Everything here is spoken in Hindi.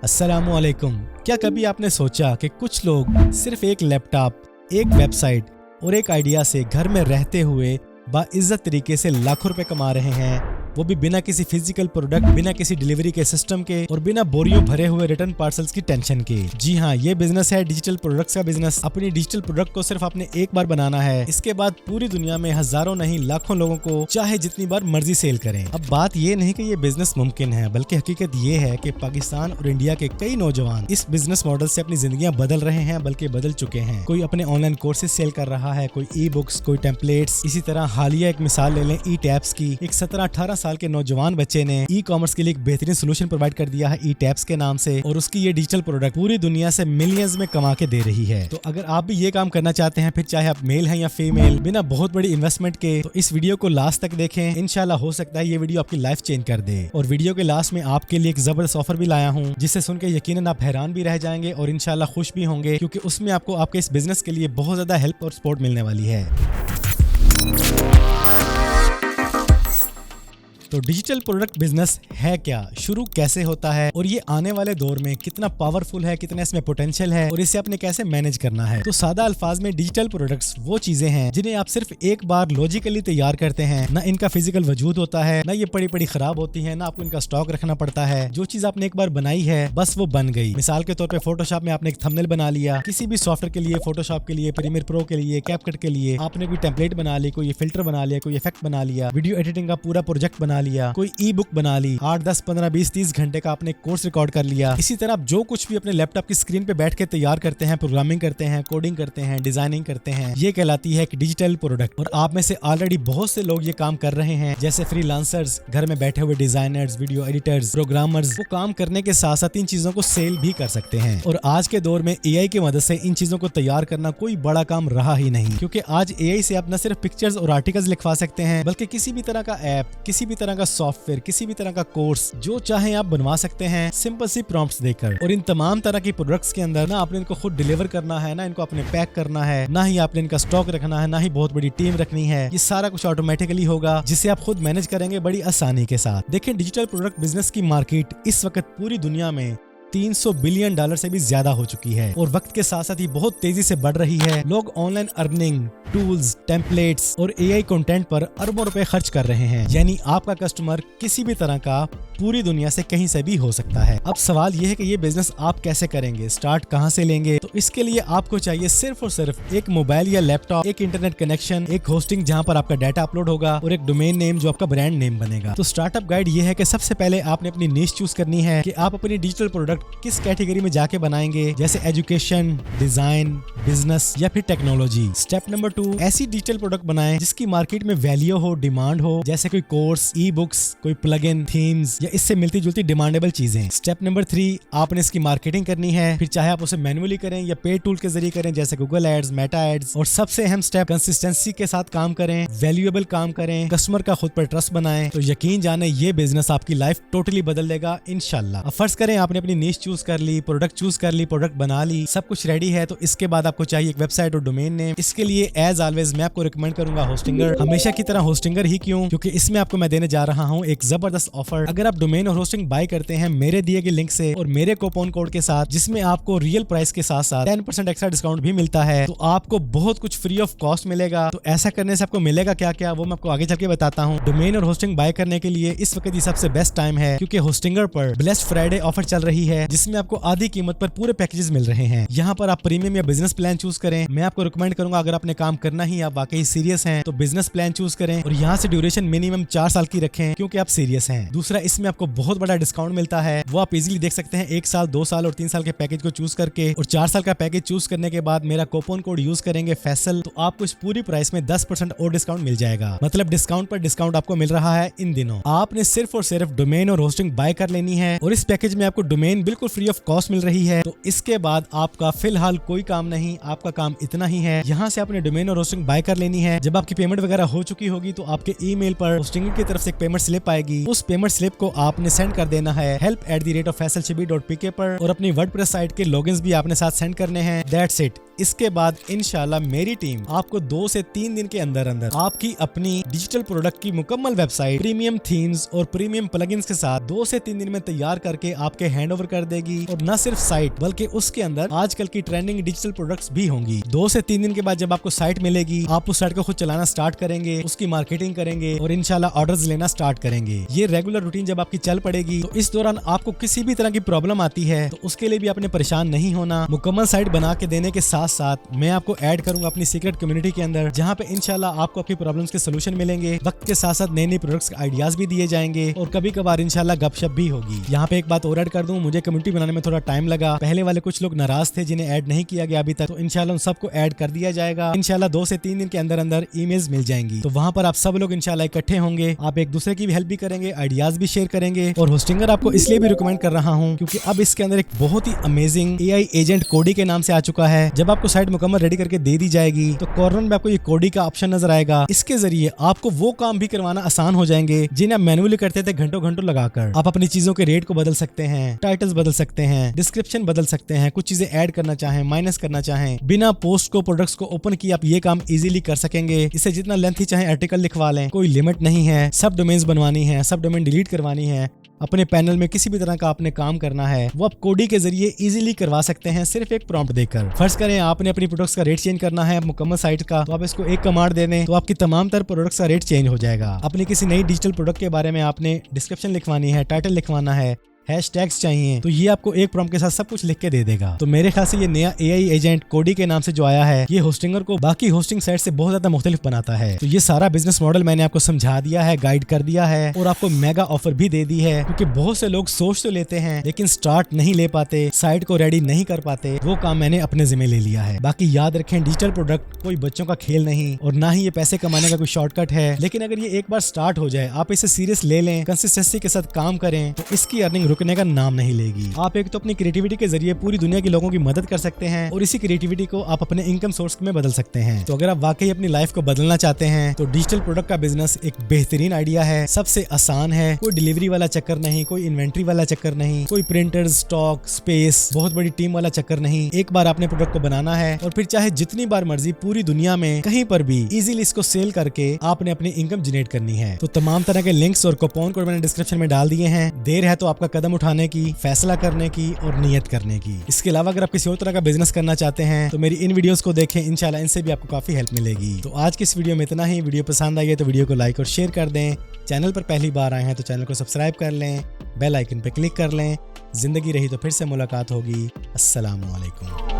अस्सलामुअलैकुम। क्या कभी आपने सोचा कि कुछ लोग सिर्फ एक लैपटॉप, एक वेबसाइट और एक आइडिया से घर में रहते हुए बाइज्जत तरीके से लाखों रुपए कमा रहे हैं, वो भी बिना किसी फिजिकल प्रोडक्ट, बिना किसी डिलीवरी के सिस्टम के और बिना बोरियों भरे हुए रिटर्न पार्सल्स की टेंशन के। जी हाँ, ये बिजनेस है डिजिटल प्रोडक्ट्स का बिजनेस। अपनी डिजिटल प्रोडक्ट को सिर्फ आपने एक बार बनाना है, इसके बाद पूरी दुनिया में हजारों नहीं लाखों लोगों को चाहे जितनी बार मर्जी सेल करें। अब बात ये नहीं कि ये बिजनेस मुमकिन है, बल्कि हकीकत ये है कि पाकिस्तान और इंडिया के कई नौजवान इस बिजनेस मॉडल से अपनी जिंदगियां बदल रहे हैं, बल्कि बदल चुके हैं। कोई अपने ऑनलाइन कोर्सेज सेल कर रहा है, कोई ई बुक्स, कोई टेम्पलेट्स। इसी तरह हालिया एक मिसाल ले लें ई टैब्स की। एक 17-18 साल के नौजवान बच्चे ने ई कॉमर्स के लिए एक बेहतरीन सोल्यूशन प्रोवाइड कर दिया है ई टैब्स के नाम से, और उसकी ये डिजिटल प्रोडक्ट पूरी दुनिया से मिलियंस में कमा के दे रही है। तो अगर आप भी ये काम करना चाहते हैं, फिर चाहे आप मेल हैं या फीमेल, बिना बहुत बड़ी इन्वेस्टमेंट के, तो इस वीडियो को लास्ट तक देखें। इंशाल्लाह हो सकता है ये वीडियो आपकी लाइफ चेंज कर दे। और वीडियो के लास्ट में आपके लिए एक जबरदस्त ऑफर भी लाया हूँ, जिसे सुन के यकीनन आप हैरान भी रह जाएंगे और इंशाल्लाह खुश भी होंगे, क्योंकि उसमें आपको आपके इस बिजनेस के लिए बहुत ज्यादा हेल्प और सपोर्ट मिलने वाली है। तो डिजिटल प्रोडक्ट बिजनेस है क्या, शुरू कैसे होता है, और ये आने वाले दौर में कितना पावरफुल है, कितना इसमें पोटेंशियल है, और इसे आपने कैसे मैनेज करना है। तो सादा अल्फाज में डिजिटल प्रोडक्ट्स वो चीजें हैं जिन्हें आप सिर्फ एक बार लॉजिकली तैयार करते हैं। ना इनका फिजिकल वजूद होता है, ना ये पड़ी पड़ी खराब होती है, ना आपको इनका स्टॉक रखना पड़ता है। जो चीज आपने एक बार बनाई है बस वो बन गई। मिसाल के तौर पे फोटोशॉप में आपने एक थंबनेल बना लिया, किसी भी सॉफ्टवेयर के लिए, फोटोशॉप के लिए, प्रीमियर प्रो के लिए, कैपकट के लिए आपने कोई टेम्पलेट बना ली, कोई फिल्टर बना लिया, कोई इफेक्ट बना लिया, वीडियो एडिटिंग का पूरा प्रोजेक्ट बना लिया, कोई ई बुक बना ली, 8, 10, 15, 20, 30 घंटे का आपने कोर्स रिकॉर्ड कर लिया। इसी तरह आप जो कुछ भी अपने लैपटॉप की स्क्रीन पे बैठ के तैयार करते हैं, प्रोग्रामिंग करते हैं, कोडिंग करते हैं, डिजाइनिंग करते हैं, ये कहलाती है एक डिजिटल प्रोडक्ट। और आप में से ऑलरेडी बहुत से लोग ये काम कर रहे हैं, जैसे फ्रीलांसर्स, घर में बैठे हुए डिजाइनर्स, वीडियो एडिटर्स, प्रोग्रामर्स। वो काम करने के साथ साथ इन चीजों को सेल भी कर सकते हैं। और आज के दौर में एआई की मदद से इन चीजों को तैयार करना कोई बड़ा काम रहा ही नहीं, क्योंकि आज एआई से आप न सिर्फ पिक्चर्स और आर्टिकल्स लिखवा सकते हैं, बल्कि किसी भी तरह का ऐप, किसी भी तरह का सॉफ्टवेयर, किसी भी तरह का कोर्स जो चाहे आप बनवा सकते हैं सिंपल सी प्रॉम्प्ट्स देकर। और इन तमाम तरह की प्रोडक्ट्स के अंदर ना आपने इनको खुद डिलीवर करना है, ना इनको आपने पैक करना है, ना ही आपने इनका स्टॉक रखना है, ना ही बहुत बड़ी टीम रखनी है। ये सारा कुछ ऑटोमेटिकली होगा, जिसे आप खुद मैनेज करेंगे बड़ी आसानी के साथ। देखें, डिजिटल प्रोडक्ट बिजनेस की मार्केट इस वक्त पूरी दुनिया में $300 बिलियन से भी ज्यादा हो चुकी है, और वक्त के साथ साथ ये बहुत तेजी से बढ़ रही है। लोग ऑनलाइन अर्निंग टूल्स, टेम्पलेट्स और एआई कंटेंट पर अरबों रुपए खर्च कर रहे हैं। यानी आपका कस्टमर किसी भी तरह का पूरी दुनिया से कहीं से भी हो सकता है। अब सवाल यह है कि ये बिजनेस आप कैसे करेंगे, स्टार्ट कहां से लेंगे। तो इसके लिए आपको चाहिए सिर्फ और सिर्फ एक मोबाइल या लैपटॉप, एक इंटरनेट कनेक्शन, एक होस्टिंग जहां पर आपका डाटा अपलोड होगा, और एक डोमेन नेम जो आपका ब्रांड नेम बनेगा। तो स्टार्टअप गाइड ये है कि सबसे पहले आपने अपनी नीश चूज करनी है कि आप अपनी डिजिटल प्रोडक्ट किस कैटेगरी में जाके बनाएंगे, जैसे एजुकेशन, डिजाइन, बिजनेस या फिर टेक्नोलॉजी। स्टेप नंबर 2, ऐसी डिजिटल प्रोडक्ट बनाएं जिसकी मार्केट में वैल्यू हो, डिमांड हो, जैसे कोई कोर्स, ई बुक्स, कोई प्लगइन, थीम्स या इससे मिलती जुलती डिमांडेबल चीजें। स्टेप नंबर 3, आपने इसकी मार्केटिंग करनी है, फिर चाहे आप उसे मैन्युअली करें या पेड टूल के जरिए करें, जैसे गूगल एड्स, मेटा एड्स। और सबसे अहम स्टेप, कंसिस्टेंसी के साथ काम करें, वैल्यूएबल काम करें, कस्टमर का खुद पर ट्रस्ट बनाएं। तो यकीन जाने ये बिजनेस आपकी लाइफ टोटली बदल देगा इंशाल्लाह। अब फर्ज करें आपने अपनी नीश चूज कर ली, प्रोडक्ट चूज कर ली, प्रोडक्ट बना ली, सब कुछ रेडी है। तो इसके बाद आपको चाहिए एक वेबसाइट और डोमेन नेम। इसके लिए एज ऑलवेज मैं आपको रिकमेंड करूंगा होस्टिंगर। हमेशा की तरह होस्टिंगर ही क्यों, क्योंकि इसमें आपको मैं देने जा रहा हूं एक जबरदस्त ऑफर। अगर आप डोमेन और होस्टिंग बाय करते हैं मेरे दिए गए लिंक से और मेरे कूपन कोड के साथ, जिसमें आपको रियल प्राइस के साथ साथ 10% एक्स्ट्रा डिस्काउंट भी मिलता है, तो आपको बहुत कुछ फ्री ऑफ कॉस्ट मिलेगा। तो ऐसा करने से आपको मिलेगा क्या क्या, वो मैं आपको आगे चल के बताता हूँ। डोमेन और होस्टिंग बाय करने के लिए इस वक्त ये सबसे बेस्ट टाइम है, क्योंकि होस्टिंगर पर ब्लेस्ड फ्राइडे ऑफर चल रही है, जिसमें आपको आधी कीमत पर पूरे पैकेजेस मिल रहे हैं। यहाँ पर आप प्रीमियम या बिजनेस प्लान चूज करें। मैं आपको रिकमेंड करूंगा, अगर आपने काम करना ही, आप वाकई सीरियस हैं, तो बिजनेस प्लान चूज करें, और यहाँ से ड्यूरेशन मिनिमम 4 साल की रखें, क्योंकि आप सीरियस हैं। दूसरा, इसमें आपको बहुत बड़ा डिस्काउंट मिलता है, वो आप इजीली देख सकते हैं 1 साल, 2 साल और 3 साल के पैकेज को चूज करके। और 4 साल का पैकेज चूज करने के बाद मेरा कूपन कोड यूज करेंगे फैसल, तो आपको इस पूरी प्राइस में 10% और डिस्काउंट मिल जाएगा। मतलब डिस्काउंट पर डिस्काउंट आपको मिल रहा है इन दिनों। आपने सिर्फ और सिर्फ डोमेन और होस्टिंग बाय कर लेनी है, और इस पैकेज में आपको डोमेन बिल्कुल फ्री ऑफ कॉस्ट मिल रही है। तो इसके बाद आपका फिलहाल कोई काम नहीं, आपका काम इतना ही है, यहाँ से आपने डोमेन और होस्टिंग बाय कर लेनी है। जब आपकी पेमेंट वगैरह हो चुकी होगी, तो आपके ईमेल पर होस्टिंग की तरफ से एक पेमेंट स्लिप आएगी। उस पेमेंट स्लिप को आपने सेंड कर देना है help@faisalshibbi.pk पर, और अपनी वर्डप्रेस साइट के लॉगिन्स भी आपने साथ सेंड करने हैं। That's it. इसके बाद इंशाल्लाह मेरी टीम आपको 2 से 3 दिन के अंदर अंदर आपकी अपनी डिजिटल प्रोडक्ट की मुकम्मल वेबसाइट, प्रीमियम थीम्स और प्रीमियम प्लगइन्स के साथ 2 से 3 दिन में तैयार करके आपके हैंड ओवर कर देगी। और न सिर्फ साइट बल्कि उसके अंदर आजकल की ट्रेंडिंग डिजिटल प्रोडक्ट्स भी होंगी। 2 से 3 दिन के बाद जब आपको साइट मिलेगी, आप उस साइट को खुद चलाना स्टार्ट करेंगे, उसकी मार्केटिंग करेंगे और इंशाल्लाह ऑर्डर्स लेना स्टार्ट करेंगे। ये रेगुलर रूटीन जब आपकी चल पड़ेगी तो इस दौरान आपको किसी भी तरह की प्रॉब्लम आती है तो उसके लिए भी आपने परेशान नहीं होना। मुकम्मल साइट बना के देने के साथ साथ मैं आपको ऐड करूंगा अपनी सीक्रेट कम्युनिटी के अंदर, जहां पे इंशाल्लाह आपको आपकी प्रॉब्लम्स के सोल्यूशन मिलेंगे। वक्त के साथ साथ नए नए प्रोडक्ट्स के आइडियाज भी दिए जाएंगे और कभी कभार इंशाल्लाह गपशप भी होगी। यहाँ पे एक बात और ऐड कर दूं, मुझे कम्युनिटी बनाने में थोड़ा टाइम लगा। पहले वाले कुछ लोग नाराज थे जिन्हें ऐड नहीं किया गया अभी तक, तो इंशाल्लाह उन सबको ऐड कर दिया जाएगा। इंशाल्लाह 2 से 3 दिन के अंदर अंदर ईमेल्स मिल जाएंगी, तो वहां पर आप सब लोग इंशाल्लाह इकट्ठे होंगे। आप एक दूसरे की भी हेल्प भी करेंगे, आइडियाज भी शेयर करेंगे। और होस्टिंगर आपको इसलिए भी रिकमेंड कर रहा हूँ क्योंकि अब इसके अंदर एक बहुत ही अमेजिंग AI एजेंट कोडी के नाम से आ चुका है। जब आपको साइट मुकम्मल रेडी करके दे दी जाएगी तो कॉर्नर में आपको ये कोडी का ऑप्शन नजर आएगा। इसके जरिए आपको वो काम भी करवाना आसान हो जाएंगे जिन्हें आप मैनुअली करते थे घंटों घंटों लगाकर। आप अपनी चीजों के रेट को बदल सकते हैं, टाइटल्स बदल सकते हैं, डिस्क्रिप्शन बदल सकते हैं, कुछ चीजें ऐड करना चाहें, माइनस करना चाहें, बिना पोस्ट को प्रोडक्ट्स को ओपन किए आप ये काम इजीली कर सकेंगे। इसे जितना लेंथी चाहे आर्टिकल लिखवा लें, कोई लिमिट नहीं है। सब डोमेन्स बनवानी है, सब डोमेन डिलीट करवानी है, अपने पैनल में किसी भी तरह का आपने काम करना है, वो आप कोडी के जरिए इजीली करवा सकते हैं सिर्फ एक प्रॉम्प्ट देकर। फर्ज करें आपने अपनी प्रोडक्ट्स का रेट चेंज करना है मुकम्मल साइट का, तो आप इसको एक कमांड दे दें तो आपकी तमाम तरह प्रोडक्ट्स का रेट चेंज हो जाएगा। अपनी किसी नई डिजिटल प्रोडक्ट के बारे में आपने डिस्क्रिप्शन लिखवानी है, टाइटल लिखवाना है, हैशटैग्स चाहिए, तो ये आपको एक प्रॉम्प्ट के साथ सब कुछ लिख के दे देगा। तो मेरे ख्याल से ये नया AI एजेंट कोडी के नाम से जो आया है, ये होस्टिंगर को बाकी होस्टिंग साइट से बहुत ज्यादा मुख्तलिफ बनाता है। तो ये सारा बिजनेस मॉडल मैंने आपको समझा दिया है, गाइड कर दिया है और आपको मेगा ऑफर भी दे दी है। क्योंकि बहुत से लोग सोच तो लेते हैं लेकिन स्टार्ट नहीं ले पाते, साइट को रेडी नहीं कर पाते। वो काम मैंने अपने जिम्मे ले लिया है। बाकी याद रखें, डिजिटल प्रोडक्ट कोई बच्चों का खेल नहीं और ना ही ये पैसे कमाने का कोई शॉर्टकट है। लेकिन अगर ये एक बार स्टार्ट हो जाए, आप इसे सीरियस ले लें, कंसिस्टेंसी के साथ काम करें, तो इसकी अर्निंग रुकने का नाम नहीं लेगी। आप एक तो अपनी क्रिएटिविटी के जरिए पूरी दुनिया के लोगों की मदद कर सकते हैं और इसी क्रिएटिविटी को आप अपने इनकम सोर्स में बदल सकते हैं। तो अगर आप वाकई अपनी लाइफ को बदलना चाहते हैं तो डिजिटल प्रोडक्ट का बिजनेस एक बेहतरीन आइडिया है। सबसे आसान है, कोई डिलीवरी वाला चक्कर नहीं, कोई इन्वेंट्री वाला चक्कर नहीं, कोई प्रिंटर्स, स्टॉक, स्पेस, बहुत बड़ी टीम वाला चक्कर नहीं। एक बार आपने प्रोडक्ट को बनाना है और फिर चाहे जितनी बार मर्जी पूरी दुनिया में कहीं पर भी इजीली इसको सेल करके आपने अपनी इनकम जनरेट करनी है। तो तमाम तरह के लिंक्स और कूपन कोड मैंने डिस्क्रिप्शन में डाल दिए हैं। देर है तो आपका कदम उठाने की, फैसला करने की और नियत करने की। इसके अलावा अगर आप किसी और तरह का बिजनेस करना चाहते हैं तो मेरी इन वीडियोस को देखें, इंशाल्लाह इनसे भी आपको काफी हेल्प मिलेगी। तो आज की इस वीडियो में इतना ही। वीडियो पसंद आई है तो वीडियो को लाइक और शेयर कर दें। चैनल पर पहली बार आए हैं तो चैनल को सब्सक्राइब कर लें, बेल आइकन पर क्लिक कर लें। जिंदगी रही तो फिर से मुलाकात होगी। अस्सलाम वालेकुम।